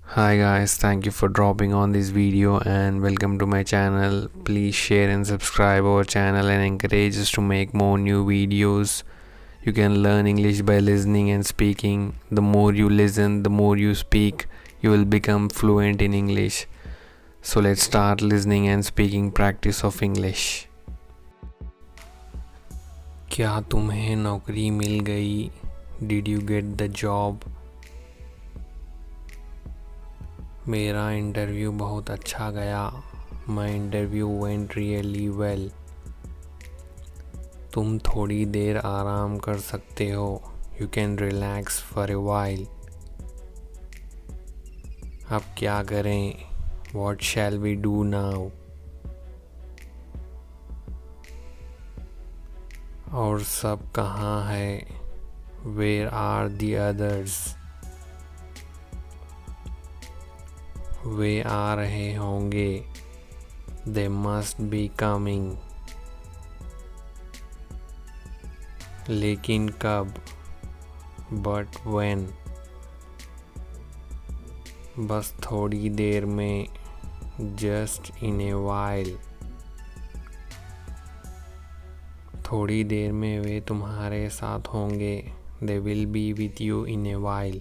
Hi guys, thank you for dropping on this video and welcome to my channel. Please share and subscribe our channel and encourage us to make more new videos. You can learn English by listening and speaking. The more you listen, the more you speak, you will become fluent in English. So let's start listening and speaking practice of English. क्या तुम्हें नौकरी मिल गई? Did you get the job? मेरा interview बहुत अच्छा गया. My interview went really well. तुम थोड़ी देर आराम कर सकते हो. You can relax for a while. अब क्या करें? What shall we do now? और सब कहाँ है? Where are the others? वे आ रहे होंगे. They must be coming. लेकिन कब? But when? बस थोड़ी देर में. Just in a while. थोड़ी देर में वे तुम्हारे साथ होंगे. They will be with you in a while.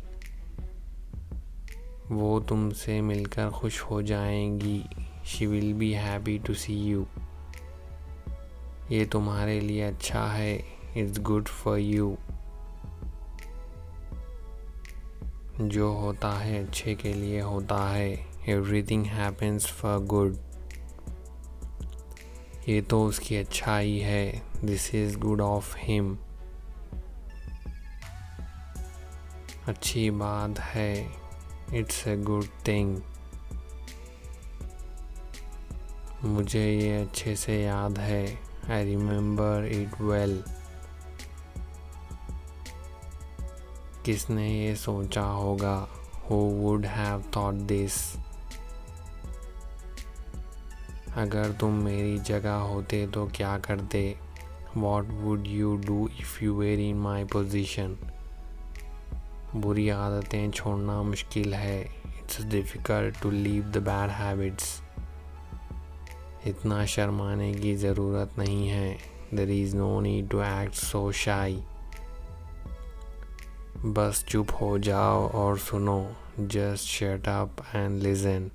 वो तुमसे मिलकर खुश हो जाएंगी. She will be happy to see you. ये तुम्हारे लिए अच्छा है. It's good for you. जो होता है अच्छे के लिए होता है. Everything happens for good. ये तो उसकी अच्छाई है. This is good of him. अच्छी बात है. It's a good thing. मुझे ये अच्छे से याद है. I remember it well. किसने ये सोचा होगा? Who would have thought this? अगर तुम मेरी जगह होते तो क्या करते? What would you do if you were in my position? बुरी आदतें छोड़ना मुश्किल है. It's difficult to leave the bad habits. इतना शर्माने की ज़रूरत नहीं है. There is no need to act so shy. बस चुप हो जाओ और सुनो. Just shut up and listen.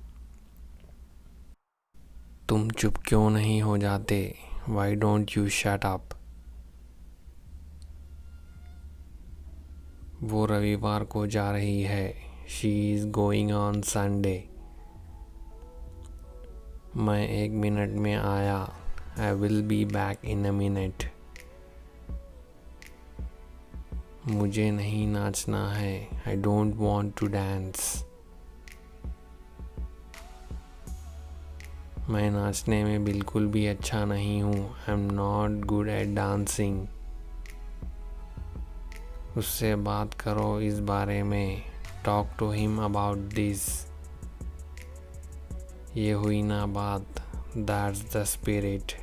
तुम चुप क्यों नहीं हो जाते? Why don't you shut up? वो रविवार को जा रही है. She is going on Sunday. मैं 1 मिनट में आया. I will be back in a minute. मुझे नहीं नाचना है. I don't want to dance. मैं नाचने में बिल्कुल भी अच्छा नहीं हूँ. I'm not good at dancing. उससे बात करो इस बारे में. Talk to him about this. ये हुई ना बात. That's the spirit.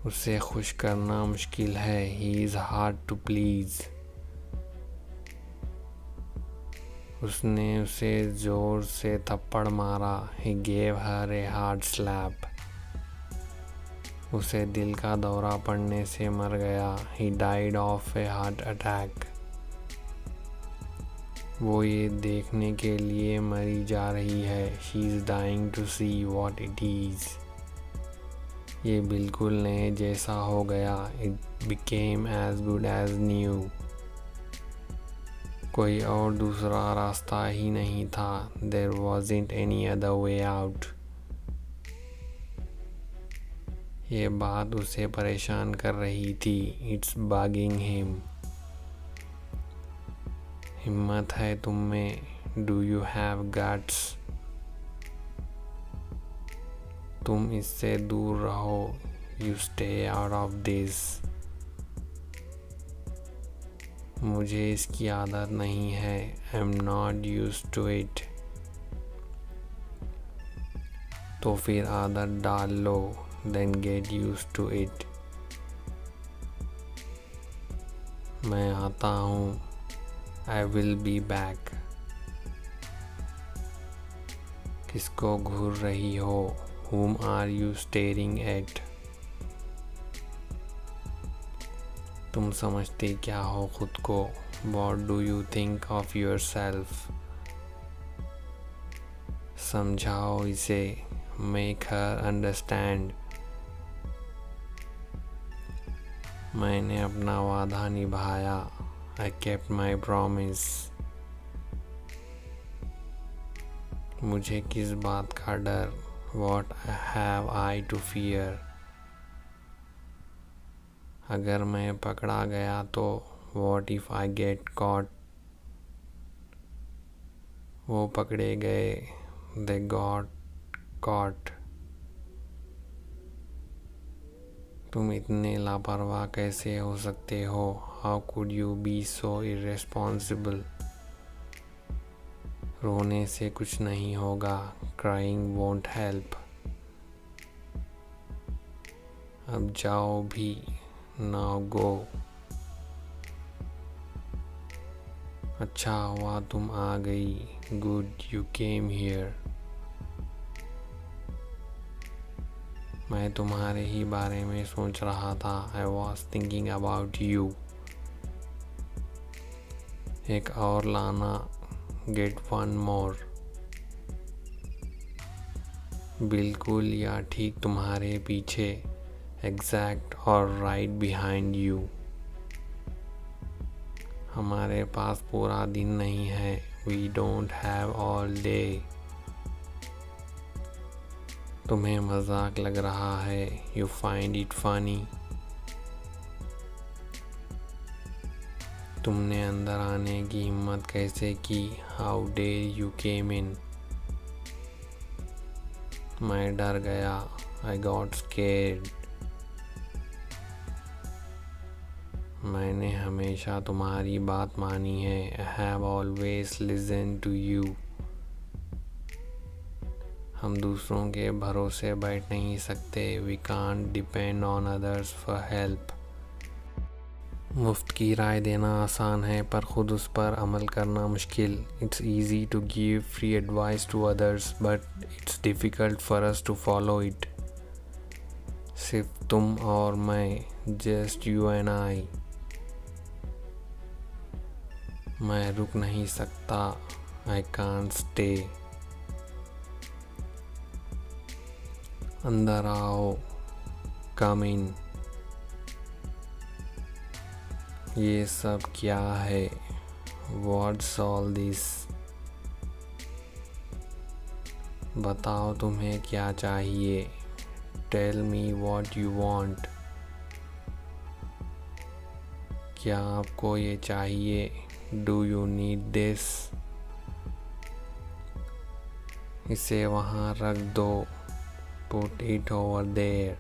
उसे खुश करना मुश्किल है. He is hard to please. उसने उसे जोर से थप्पड़ मारा. He gave her a hard slap. उसे दिल का दौरा पड़ने से मर गया. He died of a heart attack. वो ये देखने के लिए मरी जा रही है. She is dying to see what it is. ये बिल्कुल नए जैसा हो गया. It became as good as new. कोई और दूसरा रास्ता ही नहीं था. There wasn't any other way out. ये बात उसे परेशान कर रही थी. It's bugging him. हिम्मत है तुम में. Do you have guts? तुम इससे दूर रहो. You stay out of this. मुझे इसकी आदत नहीं है. I'm not used to it. तो फिर आदत डाल लो. Then get used to it. मैं आता हूँ. I will be back. किसको घूर रही हो? Whom are you staring at? तुम समझते क्या हो खुद को? What do you think of yourself? समझाओ इसे. Make her understand. मैंने अपना वादा निभाया. I kept my promise. मुझे किस बात का डर? What have I to fear? अगर मैं पकड़ा गया तो What if I get caught? वो पकड़े गए. They got caught. तुम इतने लापरवाह कैसे हो सकते हो? How could you be so irresponsible? रोने से कुछ नहीं होगा. Crying won't help. अब जाओ भी. Now go. अच्छा हुआ तुम आ गई. Good you came here. मैं तुम्हारे ही बारे में सोच रहा था. I was thinking about you. एक और लाना. Get one more. बिल्कुल या ठीक तुम्हारे पीछे. Exact or right behind you. हमारे पास पूरा दिन नहीं है. We don't have all day. तुम्हें मजाक लग रहा है. You find it funny. तुमने अंदर आने की हिम्मत कैसे की? How dare you came in. मैं डर गया. I got scared. मैंने हमेशा तुम्हारी बात मानी है. I have always listened to you. हम दूसरों के भरोसे बैठ नहीं सकते. We can't depend on others for help. मुफ्त की राय देना आसान है पर खुद उस पर अमल करना मुश्किल. It's easy to give free advice to others but it's difficult for us to follow it. सिर्फ तुम और मैं. Just you and I. मैं रुक नहीं सकता. I can't stay. अंदर आओ. Come in. ये सब क्या है? What's all this? बताओ तुम्हें क्या चाहिए. Tell me what you want. क्या आपको ये चाहिए? Do you need this? इसे वहाँ रख दो. Put it over there.